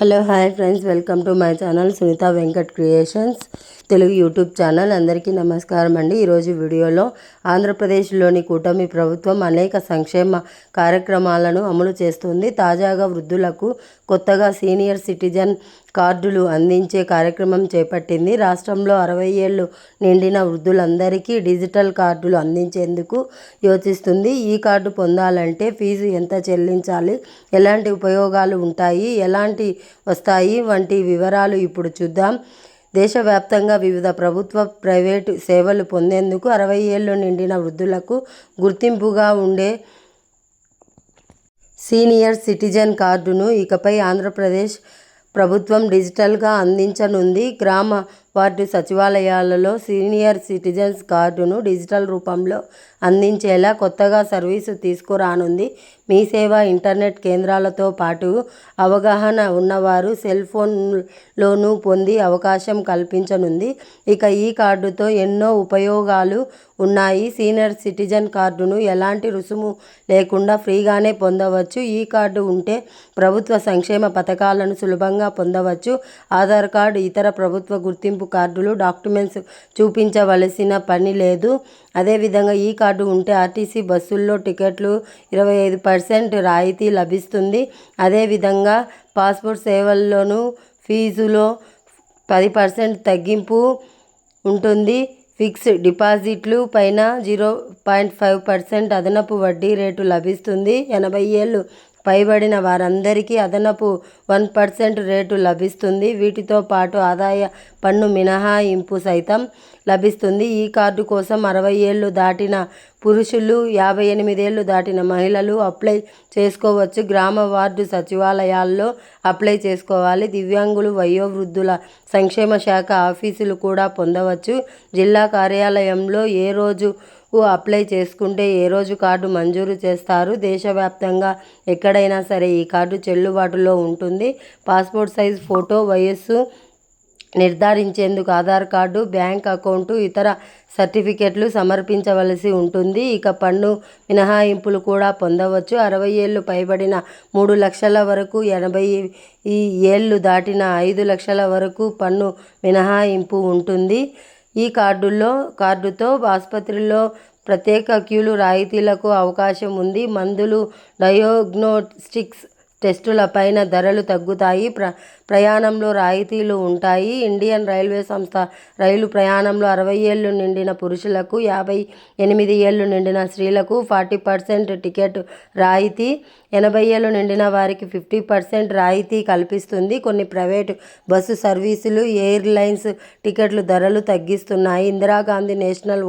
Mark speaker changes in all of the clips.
Speaker 1: Hello hi friends, welcome to my channel Sunitha Venkat creations Telugu YouTube channel. అందరికీ నమస్కారం అండి. ఈరోజు వీడియోలో ఆంధ్రప్రదేశ్లోని కూటమి ప్రభుత్వం అనేక సంక్షేమ కార్యక్రమాలను అమలు చేస్తుంది. తాజాగా వృద్ధులకు కొత్తగా సీనియర్ సిటిజన్ కార్డులు అందించే కార్యక్రమం చేపట్టింది. రాష్ట్రంలో 60 ఏళ్ళు నిండిన వృద్ధులందరికీ డిజిటల్ కార్డులు అందించేందుకు యోచిస్తుంది. ఈ కార్డు పొందాలంటే ఫీజు ఎంత చెల్లించాలి, ఎలాంటి ఉపయోగాలు ఉంటాయి, ఎలాంటి వస్తాయి వంటి వివరాలు ఇప్పుడు చూద్దాం. దేశవ్యాప్తంగా వివిధ ప్రభుత్వ, ప్రైవేటు సేవలు పొందేందుకు 60 ఏళ్ళు నిండిన వృద్ధులకు గుర్తింపుగా ఉండే సీనియర్ సిటిజన్ కార్డును ఇకపై ఆంధ్రప్రదేశ్ ప్రభుత్వం డిజిటల్గా అందించనుంది. గ్రామ, వార్డు సచివాలయాలలో సీనియర్ సిటిజన్స్ కార్డును డిజిటల్ రూపంలో అందించేలా కొత్తగా సర్వీసు తీసుకురానుంది. మీ సేవ ఇంటర్నెట్ కేంద్రాలతో పాటు అవగాహన ఉన్నవారు సెల్ ఫోన్లోనూ పొందే అవకాశం కల్పించనుంది. ఇక ఈ కార్డుతో ఎన్నో ఉపయోగాలు ఉన్నాయి. సీనియర్ సిటిజన్ కార్డును ఎలాంటి రుసుము లేకుండా ఫ్రీగానే పొందవచ్చు. ఈ కార్డు ఉంటే ప్రభుత్వ సంక్షేమ పథకాలను సులభంగా పొందవచ్చు. ఆధార్ కార్డు, ఇతర ప్రభుత్వ గుర్తింపు కార్డులు, డాక్యుమెంట్స్ చూపించవలసిన పని లేదు. అదేవిధంగా ఈ కార్డు ఉంటే ఆర్టీసీ బస్సుల్లో టికెట్లు 25% రాయితీ లభిస్తుంది. అదేవిధంగా పాస్పోర్ట్ సేవల్లోనూ ఫీజులో 10% తగ్గింపు ఉంటుంది. ఫిక్స్డ్ డిపాజిట్లు పైన 0.5% అదనపు వడ్డీ రేటు లభిస్తుంది. 80 ఏళ్ళు పైబడిన వారందరికీ అదనపు 1% రేటు లభిస్తుంది. వీటితో పాటు ఆదాయ పన్ను మినహాయింపు సైతం లభిస్తుంది. ఈ కార్డు కోసం 60 ఏళ్ళు దాటిన పురుషులు, 58 ఏళ్ళు దాటిన మహిళలు అప్లై చేసుకోవచ్చు. గ్రామ, వార్డు సచివాలయాల్లో అప్లై చేసుకోవాలి. దివ్యాంగులు, వయోవృద్ధుల సంక్షేమ శాఖ ఆఫీసులు కూడా పొందవచ్చు. జిల్లా కార్యాలయంలో ఏ రోజు అప్లై చేసుకుంటే ఏ రోజు కార్డు మంజూరు చేస్తారు. దేశవ్యాప్తంగా ఎక్కడైనా సరే ఈ కార్డు చెల్లుబాటులో ఉంటుంది. పాస్పోర్ట్ సైజ్ ఫోటో, వయస్సు నిర్ధారించేందుకు ఆధార్ కార్డు, బ్యాంక్ అకౌంటు, ఇతర సర్టిఫికెట్లు సమర్పించవలసి ఉంటుంది. ఇక పన్ను మినహాయింపులు కూడా పొందవచ్చు. 60 ఏళ్ళు పైబడిన 3 లక్షల వరకు, 80 ఏళ్ళు దాటిన 5 లక్షల వరకు పన్ను మినహాయింపు ఉంటుంది. ఈ కార్డుతో ఆసుపత్రిలో ప్రత్యేక క్యూలు, రాయితీలకు అవకాశం ఉంది. మందులు, డయాగ్నోస్టిక్స్ టెస్టులపైన ధరలు తగ్గుతాయి. ప్రయాణంలో రాయితీలు ఉంటాయి. ఇండియన్ రైల్వే సంస్థ రైలు ప్రయాణంలో 60 ఏళ్ళు నిండిన పురుషులకు, 58 ఏళ్ళు నిండిన స్త్రీలకు 40% టికెట్ రాయితీ, 80 ఏళ్ళు నిండిన వారికి 50% రాయితీ కల్పిస్తుంది. కొన్ని ప్రైవేటు బస్సు సర్వీసులు, ఎయిర్లైన్స్ టికెట్లు ధరలు తగ్గిస్తున్నాయి. Indira Gandhi national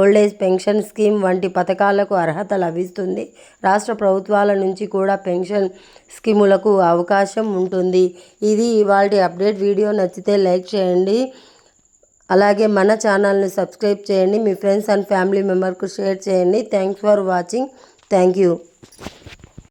Speaker 1: old age pension scheme వంటి పథకాలకు అర్హత లభిస్తుంది. రాష్ట్ర ప్రభుత్వాల నుంచి కూడా పెన్షన్ స్కీములకు అవకాశం ఉంటుంది. ఇది ఇవాల్టి అప్డేట్. వీడియో నచ్చితే లైక్ చేయండి. అలాగే మన ఛానల్ని సబ్స్క్రైబ్ చేయండి. మీ ఫ్రెండ్స్ అండ్ ఫ్యామిలీ మెంబర్కు షేర్ చేయండి. Thanks for watching. Thank you.